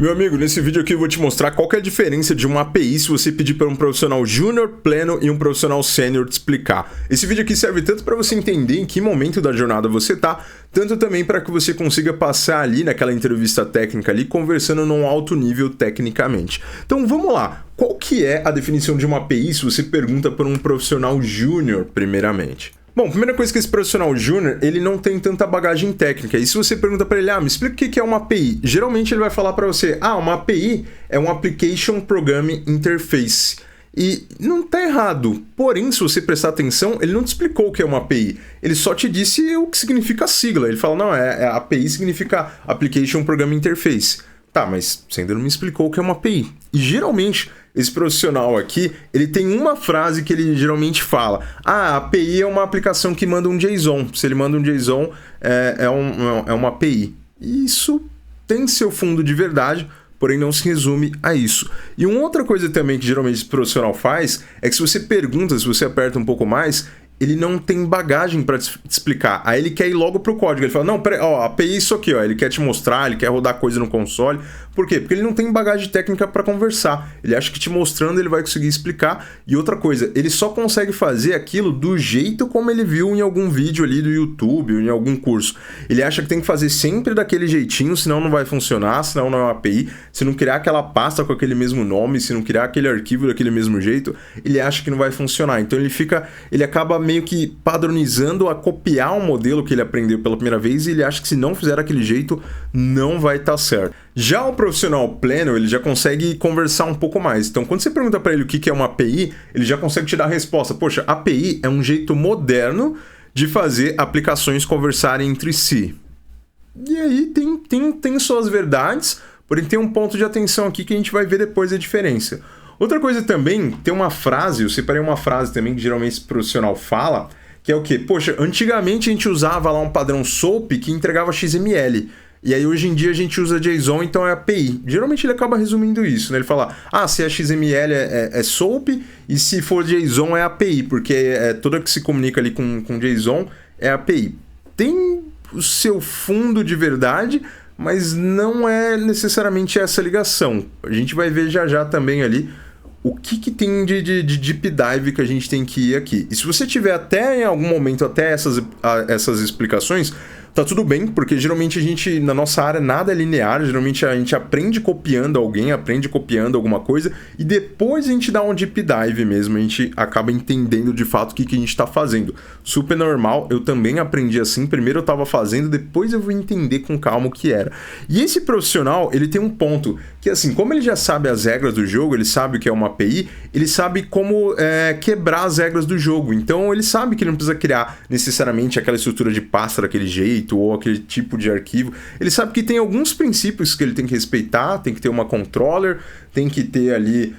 Meu amigo, nesse vídeo aqui eu vou te mostrar qual que é a diferença de uma API se você pedir para um profissional júnior, pleno e um profissional sênior te explicar. Esse vídeo aqui serve tanto para você entender em que momento da jornada você tá, tanto também para que você consiga passar ali naquela entrevista técnica ali, conversando num alto nível tecnicamente. Então vamos lá, qual que é a definição de uma API se você pergunta para um profissional júnior primeiramente? Bom, primeira coisa que esse profissional júnior, ele não tem tanta bagagem técnica. E se você pergunta para ele, me explica o que é uma API? Geralmente ele vai falar para você, uma API é um Application Programming Interface. E não tá errado. Porém, se você prestar atenção, ele não te explicou o que é uma API. Ele só te disse o que significa a sigla. Ele fala, a API significa Application Programming Interface. Tá, mas você ainda não me explicou o que é uma API. E geralmente, esse profissional aqui, ele tem uma frase que ele geralmente fala. A API é uma aplicação que manda um JSON. Se ele manda um JSON, é uma API. E isso tem seu fundo de verdade, porém não se resume a isso. E uma outra coisa também que geralmente esse profissional faz, é que se você pergunta, se você aperta um pouco mais, ele não tem bagagem para te explicar. Aí ele quer ir logo pro código. Ele fala, não, peraí, a API é isso aqui, ele quer te mostrar, ele quer rodar coisa no console. Por quê? Porque ele não tem bagagem técnica para conversar. Ele acha que te mostrando ele vai conseguir explicar. E outra coisa, ele só consegue fazer aquilo do jeito como ele viu em algum vídeo ali do YouTube ou em algum curso. Ele acha que tem que fazer sempre daquele jeitinho, senão não vai funcionar, senão não é uma API. Se não criar aquela pasta com aquele mesmo nome, se não criar aquele arquivo daquele mesmo jeito, ele acha que não vai funcionar. Então ele acaba meio que padronizando a copiar um modelo que ele aprendeu pela primeira vez e ele acha que se não fizer daquele jeito, não vai estar certo. Já o profissional pleno, ele já consegue conversar um pouco mais. Então, quando você pergunta para ele o que é uma API, ele já consegue te dar a resposta. Poxa, API é um jeito moderno de fazer aplicações conversarem entre si. E aí tem suas verdades, porém tem um ponto de atenção aqui que a gente vai ver depois a diferença. Outra coisa também, tem uma frase, eu separei uma frase também que geralmente esse profissional fala, que é o quê? Poxa, antigamente a gente usava lá um padrão SOAP que entregava XML. E aí hoje em dia a gente usa JSON, então é API. Geralmente ele acaba resumindo isso, né? Ele fala, se é XML é SOAP e se for JSON é API, porque toda que se comunica ali com JSON é API. Tem o seu fundo de verdade, mas não é necessariamente essa ligação. A gente vai ver já também ali o que tem de deep dive que a gente tem que ir aqui. E se você tiver até em algum momento até essas explicações, tá tudo bem, porque geralmente a gente, na nossa área, nada é linear, geralmente a gente aprende copiando alguém, aprende copiando alguma coisa, e depois a gente dá um deep dive mesmo, a gente acaba entendendo de fato o que a gente tá fazendo. Super normal, eu também aprendi assim, primeiro eu tava fazendo, depois eu vou entender com calma o que era. E esse profissional, ele tem um ponto, que assim, como ele já sabe as regras do jogo, ele sabe o que é uma API, ele sabe como quebrar as regras do jogo, então ele sabe que ele não precisa criar necessariamente aquela estrutura de pasta daquele jeito, ou aquele tipo de arquivo. Ele sabe que tem alguns princípios que ele tem que respeitar, tem que ter uma controller, tem que ter ali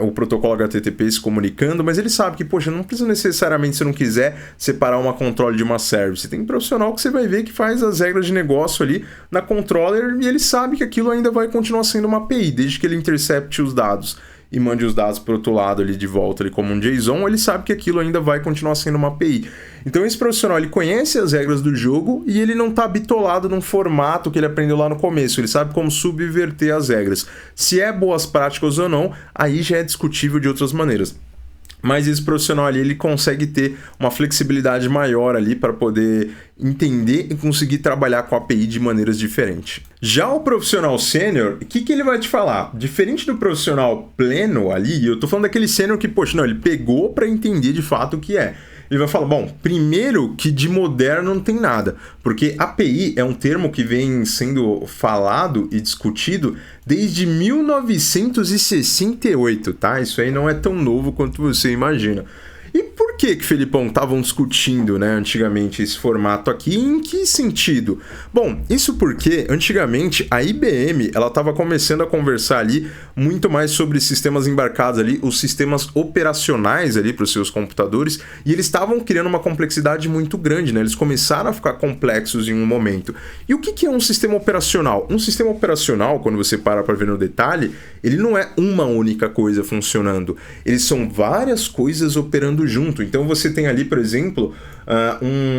o protocolo HTTP se comunicando, mas ele sabe que, poxa, não precisa necessariamente, se não quiser, separar uma controller de uma service. Tem um profissional que você vai ver que faz as regras de negócio ali na controller e ele sabe que aquilo ainda vai continuar sendo uma API, desde que ele intercepte os dados e mande os dados para o outro lado ali de volta ali como um JSON, ele sabe que aquilo ainda vai continuar sendo uma API. Então esse profissional, ele conhece as regras do jogo e ele não está bitolado num formato que ele aprendeu lá no começo, ele sabe como subverter as regras. Se é boas práticas ou não, aí já é discutível de outras maneiras. Mas esse profissional ali, ele consegue ter uma flexibilidade maior ali para poder entender e conseguir trabalhar com a API de maneiras diferentes. Já o profissional sênior, o que ele vai te falar? Diferente do profissional pleno ali, eu tô falando daquele sênior que, poxa, não, ele pegou para entender de fato o que é. Ele vai falar, bom, primeiro que de moderno não tem nada, porque API é um termo que vem sendo falado e discutido desde 1968, tá? Isso aí não é tão novo quanto você imagina. E por que Felipão, estavam discutindo, né, antigamente esse formato aqui? Em que sentido? Bom, isso porque antigamente a IBM ela estava começando a conversar ali muito mais sobre sistemas embarcados ali, os sistemas operacionais ali para os seus computadores, e eles estavam criando uma complexidade muito grande, né? Eles começaram a ficar complexos em um momento. E o que é um sistema operacional? Um sistema operacional, quando você para ver no detalhe, ele não é uma única coisa funcionando. Eles são várias coisas operando junto. Então você tem ali, por exemplo,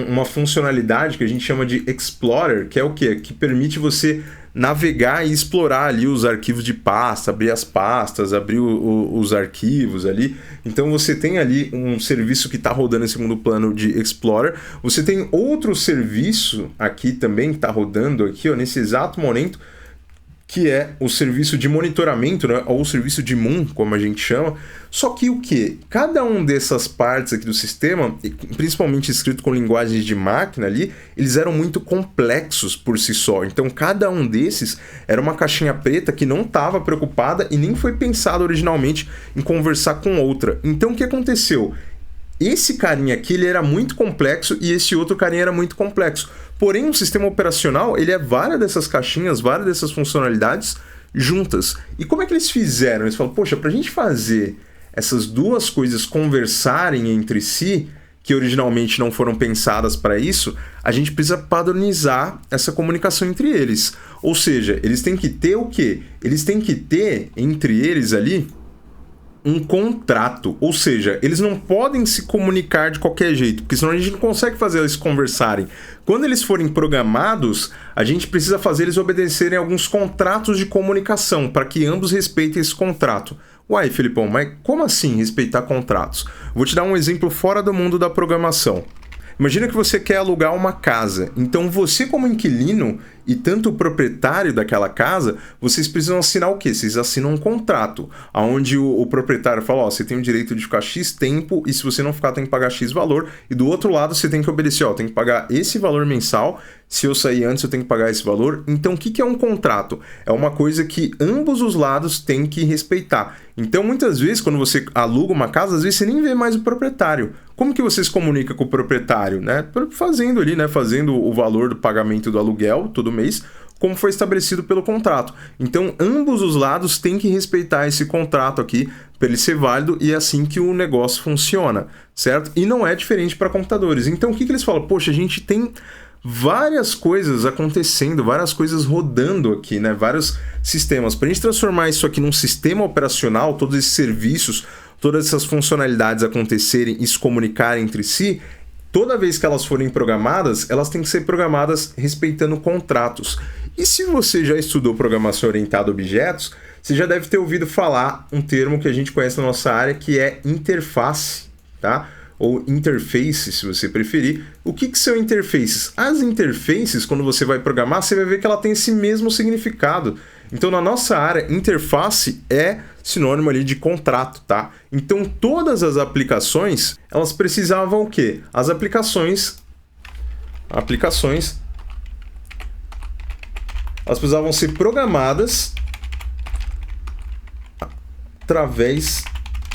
uma funcionalidade que a gente chama de Explorer, que é o quê? Que permite você navegar e explorar ali os arquivos de pasta, abrir as pastas, abrir os arquivos ali. Então você tem ali um serviço que está rodando em segundo plano de Explorer. Você tem outro serviço aqui também que está rodando aqui, ó, nesse exato momento, que é o serviço de monitoramento, né, ou o serviço de Moon, como a gente chama. Só que o que? Cada um dessas partes aqui do sistema, principalmente escrito com linguagens de máquina ali, eles eram muito complexos por si só. Então cada um desses era uma caixinha preta que não estava preocupada e nem foi pensada originalmente em conversar com outra. Então o que aconteceu? Esse carinha aqui ele era muito complexo e esse outro carinha era muito complexo. Porém, um sistema operacional, ele é várias dessas caixinhas, várias dessas funcionalidades juntas. E como é que eles fizeram? Eles falam, poxa, para a gente fazer essas duas coisas conversarem entre si, que originalmente não foram pensadas para isso, a gente precisa padronizar essa comunicação entre eles. Ou seja, eles têm que ter o quê? Eles têm que ter, entre eles ali, um contrato, ou seja, eles não podem se comunicar de qualquer jeito, porque senão a gente não consegue fazer eles conversarem. Quando eles forem programados, a gente precisa fazer eles obedecerem a alguns contratos de comunicação, para que ambos respeitem esse contrato. Uai, Filipão, mas como assim respeitar contratos? Vou te dar um exemplo fora do mundo da programação. Imagina que você quer alugar uma casa, então você como inquilino e tanto o proprietário daquela casa, vocês precisam assinar o quê? Vocês assinam um contrato, onde o proprietário fala, ó, você tem o direito de ficar X tempo e se você não ficar tem que pagar X valor, e do outro lado você tem que obedecer, ó, tem que pagar esse valor mensal, se eu sair antes eu tenho que pagar esse valor. Então o que é um contrato? É uma coisa que ambos os lados têm que respeitar. Então muitas vezes quando você aluga uma casa, às vezes você nem vê mais o proprietário. Como que você se comunica com o proprietário? Né? Fazendo ali, né? Fazendo o valor do pagamento do aluguel todo mês, como foi estabelecido pelo contrato. Então, ambos os lados têm que respeitar esse contrato aqui para ele ser válido e é assim que o negócio funciona, certo? E não é diferente para computadores. Então, o que eles falam? Poxa, a gente tem várias coisas acontecendo, várias coisas rodando aqui, né? Vários sistemas. Para a gente transformar isso aqui num sistema operacional, todos esses serviços, todas essas funcionalidades acontecerem e se comunicarem entre si, toda vez que elas forem programadas, elas têm que ser programadas respeitando contratos. E se você já estudou programação orientada a objetos, você já deve ter ouvido falar um termo que a gente conhece na nossa área, que é interface, tá? Ou interface, se você preferir. O que são interfaces? As interfaces, quando você vai programar, você vai ver que ela tem esse mesmo significado. Então, na nossa área, interface é sinônimo ali de contrato, tá? Então, todas as aplicações, elas precisavam o quê? As aplicações, elas precisavam ser programadas através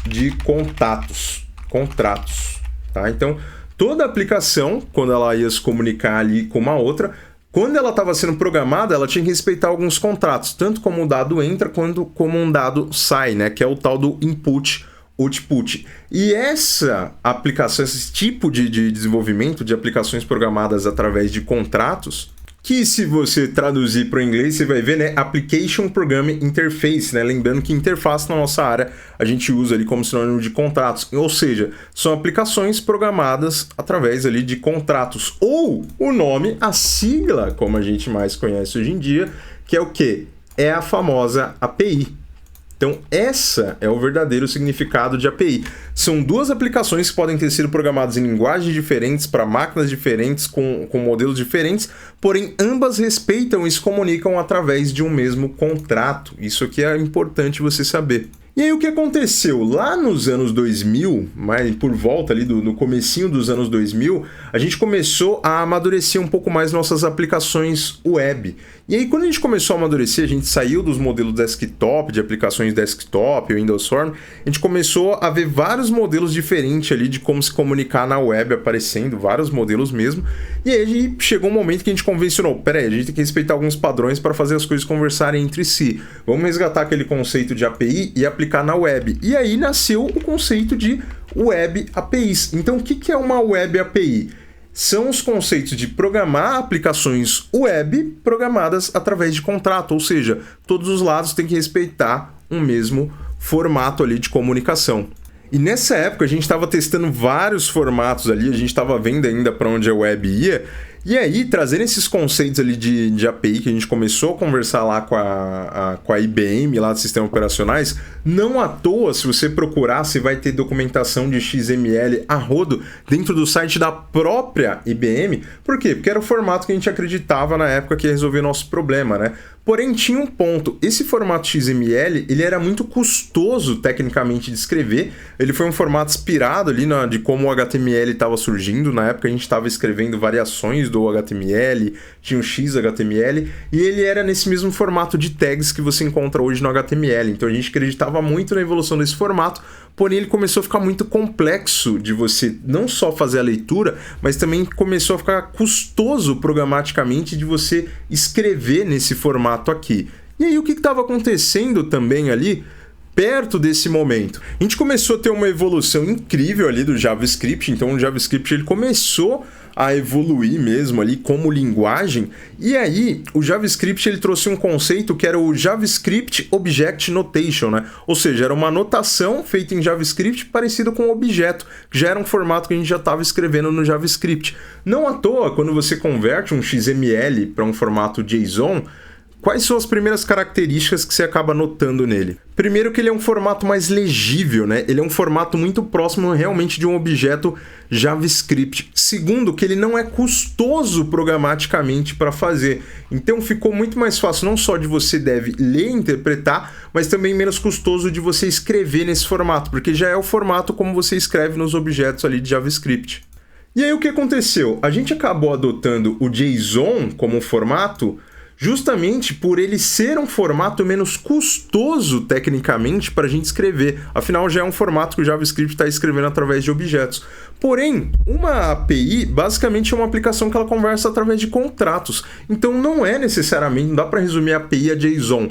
de contratos, tá? Então, toda aplicação, quando ela ia se comunicar ali com uma outra, quando ela estava sendo programada, ela tinha que respeitar alguns contratos, tanto como um dado entra, quanto como um dado sai, né? Que é o tal do input, output. E essa aplicação, esse tipo de desenvolvimento de aplicações programadas através de contratos, que se você traduzir para o inglês, você vai ver, né? Application Programming Interface, né? Lembrando que interface na nossa área a gente usa ali como sinônimo de contratos, ou seja, são aplicações programadas através ali de contratos, ou o nome, a sigla, como a gente mais conhece hoje em dia, que é o quê? É a famosa API. Então, essa é o verdadeiro significado de API. São duas aplicações que podem ter sido programadas em linguagens diferentes, para máquinas diferentes, com modelos diferentes, porém, ambas respeitam e se comunicam através de um mesmo contrato. Isso aqui é importante você saber. E aí, o que aconteceu? Lá nos anos 2000, mas por volta ali no comecinho dos anos 2000, a gente começou a amadurecer um pouco mais nossas aplicações web. E aí, quando a gente começou a amadurecer, a gente saiu dos modelos desktop, de aplicações desktop, Windows Phone, a gente começou a ver vários modelos diferentes ali de como se comunicar na web aparecendo, vários modelos mesmo. E aí chegou um momento que a gente convencionou, peraí, a gente tem que respeitar alguns padrões para fazer as coisas conversarem entre si. Vamos resgatar aquele conceito de API e aplicar na web. E aí nasceu o conceito de Web APIs. Então, o que é uma Web API? São os conceitos de programar aplicações web programadas através de contrato, ou seja, todos os lados têm que respeitar um mesmo formato ali de comunicação. E nessa época a gente estava testando vários formatos ali, a gente estava vendo ainda para onde a web ia, E aí, trazendo esses conceitos ali de API que a gente começou a conversar lá com a IBM, lá dos sistemas operacionais, não à toa, se você procurar, você vai ter documentação de XML a rodo dentro do site da própria IBM. Por quê? Porque era o formato que a gente acreditava na época que ia resolver nosso problema, né? Porém, tinha um ponto. Esse formato XML, ele era muito custoso tecnicamente de escrever. Ele foi um formato inspirado ali de como o HTML estava surgindo. Na época a gente estava escrevendo variações do HTML, tinha o XHTML, e ele era nesse mesmo formato de tags que você encontra hoje no HTML. Então a gente acreditava muito na evolução desse formato, porém ele começou a ficar muito complexo de você não só fazer a leitura, mas também começou a ficar custoso programaticamente de você escrever nesse formato aqui. E aí o que estava acontecendo também ali perto desse momento? A gente começou a ter uma evolução incrível ali do JavaScript, então o JavaScript ele começou a evoluir mesmo ali como linguagem, e aí o JavaScript ele trouxe um conceito que era o JavaScript Object Notation, né? Ou seja, era uma notação feita em JavaScript parecida com um objeto, que já era um formato que a gente já estava escrevendo no JavaScript. Não à toa, quando você converte um XML para um formato JSON, quais são as primeiras características que você acaba notando nele? Primeiro que ele é um formato mais legível, né? Ele é um formato muito próximo realmente de um objeto JavaScript. Segundo, que ele não é custoso programaticamente para fazer. Então ficou muito mais fácil não só de você deve ler e interpretar, mas também menos custoso de você escrever nesse formato, porque já é o formato como você escreve nos objetos ali de JavaScript. E aí o que aconteceu? A gente acabou adotando o JSON como formato justamente por ele ser um formato menos custoso tecnicamente para a gente escrever. Afinal, já é um formato que o JavaScript está escrevendo através de objetos. Porém, uma API basicamente é uma aplicação que ela conversa através de contratos. Então não é necessariamente, não dá para resumir a API a JSON.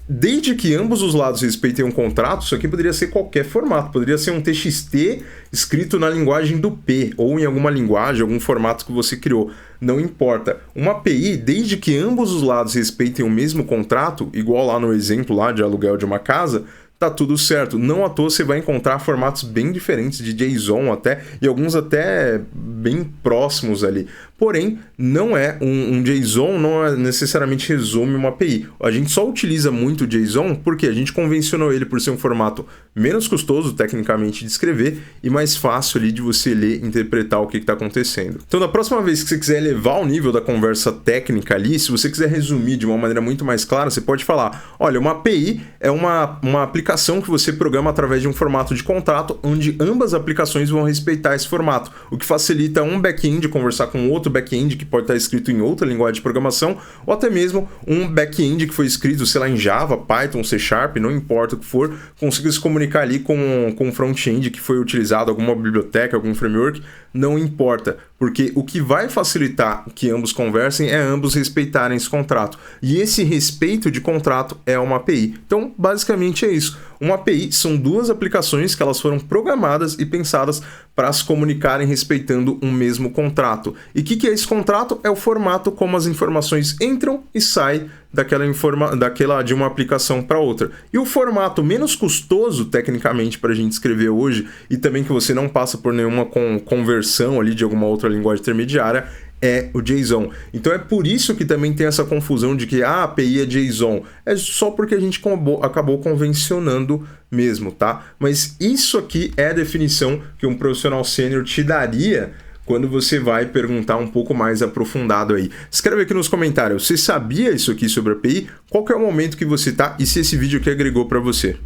Desde que ambos os lados respeitem um contrato, isso aqui poderia ser qualquer formato. Poderia ser um TXT escrito na linguagem do P, ou em alguma linguagem, algum formato que você criou. Não importa. Uma API, desde que ambos os lados respeitem o mesmo contrato, igual lá no exemplo lá de aluguel de uma casa, tá tudo certo. Não à toa você vai encontrar formatos bem diferentes de JSON até, e alguns até bem próximos ali. Porém, não é um JSON, não é necessariamente resume uma API. A gente só utiliza muito o JSON porque a gente convencionou ele por ser um formato menos custoso tecnicamente de escrever e mais fácil ali de você ler e interpretar o que está acontecendo. Então, da próxima vez que você quiser elevar o nível da conversa técnica ali, se você quiser resumir de uma maneira muito mais clara, você pode falar, olha, uma API é uma aplicação que você programa através de um formato de contrato onde ambas as aplicações vão respeitar esse formato, o que facilita um back-end conversar com outro back-end que pode estar escrito em outra linguagem de programação, ou até mesmo um back-end que foi escrito, sei lá, em Java, Python, C#, não importa o que for, consiga se comunicar ali com um front-end que foi utilizado, alguma biblioteca, algum framework, não importa, porque o que vai facilitar que ambos conversem é ambos respeitarem esse contrato. E esse respeito de contrato é uma API. Então, basicamente é isso. Uma API são duas aplicações que elas foram programadas e pensadas para se comunicarem respeitando um mesmo contrato. E o que é esse contrato? É o formato como as informações entram e saem daquela de uma aplicação para outra. E o formato menos custoso, tecnicamente, para a gente escrever hoje, e também que você não passa por nenhuma conversão ali de alguma outra linguagem intermediária, é o JSON. Então é por isso que também tem essa confusão de que a API é JSON. É só porque a gente acabou convencionando mesmo, tá? Mas isso aqui é a definição que um profissional sênior te daria quando você vai perguntar um pouco mais aprofundado aí. Escreve aqui nos comentários, você sabia isso aqui sobre a API? Qual que é o momento que você tá e se esse vídeo aqui agregou para você?